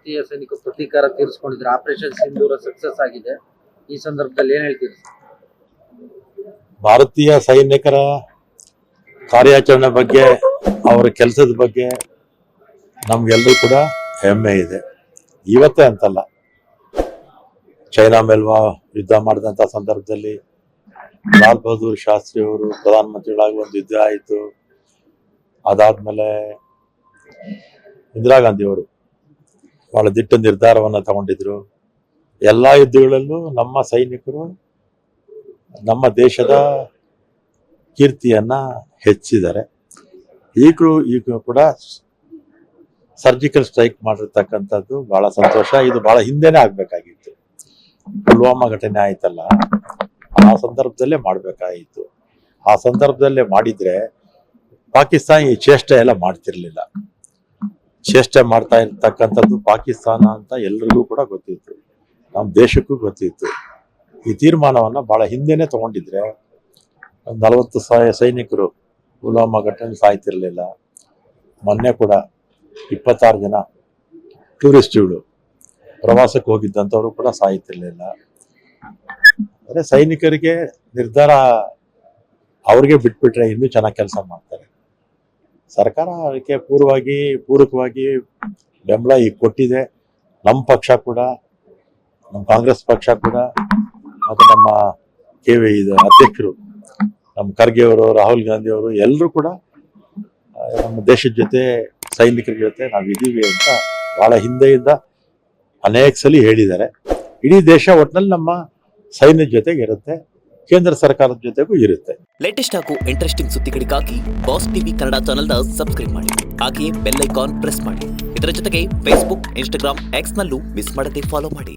ಭಾರತೀಯ ಸೈನಿಕರು ಪ್ರತೀಕಾರ ತೀರಿಸಿಕೊಂಡಿದ್ರು. ಆಪರೇಷನ್ ಸಿಂಧೂರ ಸಕ್ಸಸ್ ಆಗಿದೆ. ಈ ಸಂದರ್ಭದಲ್ಲಿ ಏನ್ ಹೇಳ್ತೀರಿ? ಭಾರತೀಯ ಸೈನಿಕರ ಕಾರ್ಯಾಚರಣೆ ಬಗ್ಗೆ, ಅವರ ಕೆಲಸದ ಬಗ್ಗೆ ನಮ್ಗೆಲ್ಲರೂ ಕೂಡ ಹೆಮ್ಮೆ ಇದೆ. ಇವತ್ತೇ ಅಂತಲ್ಲ, ಚೈನಾ ಮೇಲ್ವಾ ಯುದ್ಧ ಮಾಡಿದಂಥ ಸಂದರ್ಭದಲ್ಲಿ ಲಾಲ್ ಬಹದ್ದೂರ್ ಶಾಸ್ತ್ರಿ ಅವರು ಪ್ರಧಾನಮಂತ್ರಿಗಳಾಗಿ ಒಂದು ಯುದ್ಧ ಆಯಿತು. ಅದಾದ್ಮೇಲೆ ಇಂದಿರಾ ಗಾಂಧಿ ಅವರು ಬಹಳ ದಿಟ್ಟ ನಿರ್ಧಾರವನ್ನ ತಗೊಂಡಿದ್ರು. ಎಲ್ಲಾ ಯುದ್ಧಗಳಲ್ಲೂ ನಮ್ಮ ಸೈನಿಕರು ನಮ್ಮ ದೇಶದ ಕೀರ್ತಿಯನ್ನ ಹೆಚ್ಚಿದ್ದಾರೆ. ಈಗ ಕೂಡ ಸರ್ಜಿಕಲ್ ಸ್ಟ್ರೈಕ್ ಮಾಡಿರ್ತಕ್ಕಂಥದ್ದು ಬಹಳ ಸಂತೋಷ. ಇದು ಬಹಳ ಹಿಂದೆನೆ ಆಗ್ಬೇಕಾಗಿತ್ತು. ಪುಲ್ವಾಮಾ ಘಟನೆ ಆಯ್ತಲ್ಲ, ಆ ಸಂದರ್ಭದಲ್ಲೇ ಮಾಡ್ಬೇಕಾಗಿತ್ತು. ಆ ಸಂದರ್ಭದಲ್ಲೇ ಮಾಡಿದ್ರೆ ಪಾಕಿಸ್ತಾನ ಈ ಚೇಷ್ಟೆ ಎಲ್ಲ ಮಾಡ್ತಿರ್ಲಿಲ್ಲ. ಚೇಷ್ಟೆ ಮಾಡ್ತಾ ಇರ್ತಕ್ಕಂಥದ್ದು ಪಾಕಿಸ್ತಾನ ಅಂತ ಎಲ್ರಿಗೂ ಕೂಡ ಗೊತ್ತಿತ್ತು, ನಮ್ಮ ದೇಶಕ್ಕೂ ಗೊತ್ತಿತ್ತು. ಈ ತೀರ್ಮಾನವನ್ನ ಬಹಳ ಹಿಂದೆನೆ ತಗೊಂಡಿದ್ರೆ 40 ಸೈನಿಕರು ಪುಲ್ವಾಮಾ ಘಟನೆ ಸಾಯ್ತಿರ್ಲಿಲ್ಲ. ಮೊನ್ನೆ ಕೂಡ 26 ಜನ ಟೂರಿಸ್ಟ್ಗಳು ಪ್ರವಾಸಕ್ಕೆ ಹೋಗಿದ್ದಂಥವ್ರು ಕೂಡ ಸಾಯ್ತಿರ್ಲಿಲ್ಲ. ಅಂದ್ರೆ ಸೈನಿಕರಿಗೆ ನಿರ್ಧಾರ ಅವ್ರಿಗೆ ಬಿಟ್ಬಿಟ್ರೆ ಇನ್ನೂ ಚೆನ್ನಾಗಿ ಕೆಲಸ ಮಾಡ್ತಾರೆ. ಸರ್ಕಾರ ಅದಕ್ಕೆ ಪೂರಕವಾಗಿ ಬೆಂಬಲ ಈಗ ಕೊಟ್ಟಿದೆ. ನಮ್ಮ ಪಕ್ಷ ಕೂಡ, ನಮ್ಮ ಕಾಂಗ್ರೆಸ್ ಪಕ್ಷ ಕೂಡ, ಮತ್ತು ನಮ್ಮ ಅಧ್ಯಕ್ಷರು ನಮ್ಮ ಖರ್ಗೆ ಅವರು, ರಾಹುಲ್ ಗಾಂಧಿ ಅವರು ಎಲ್ಲರೂ ಕೂಡ ನಮ್ಮ ದೇಶದ ಜೊತೆ, ಸೈನಿಕರ ಜೊತೆ ನಾವಿದ್ದೀವಿ ಅಂತ ಬಹಳ ಹಿಂದೆಯಿಂದ ಅನೇಕ ಸಲ ಹೇಳಿದ್ದಾರೆ. ಇಡೀ ದೇಶ ಒಟ್ಟಿನಲ್ಲಿ ನಮ್ಮ ಸೈನ್ಯದ ಜೊತೆಗೆ ಇರುತ್ತೆ, ಕೇಂದ್ರ ಸರ್ಕಾರದ ಜೊತೆಗೂ ಇರುತ್ತೆ. ಲೇಟೆಸ್ಟ್ ಹಾಗೂ ಇಂಟ್ರೆಸ್ಟಿಂಗ್ ಸುದ್ದಿಗಳಿಗಾಗಿ ಬಾಸ್ ಟಿವಿ ಕನ್ನಡ ಚಾನೆಲ್ನ ಸಬ್ಸ್ಕ್ರೈಬ್ ಮಾಡಿ. ಹಾಗೆಯೇ ಬೆಲ್ ಐಕಾನ್ ಪ್ರೆಸ್ ಮಾಡಿ. ಇದರ ಜೊತೆಗೆ ಫೇಸ್ಬುಕ್, ಇನ್ಸ್ಟಾಗ್ರಾಮ್, ಎಕ್ಸ್ ನಲ್ಲೂ ಮಿಸ್ ಮಾಡದೆ ಫಾಲೋ ಮಾಡಿ.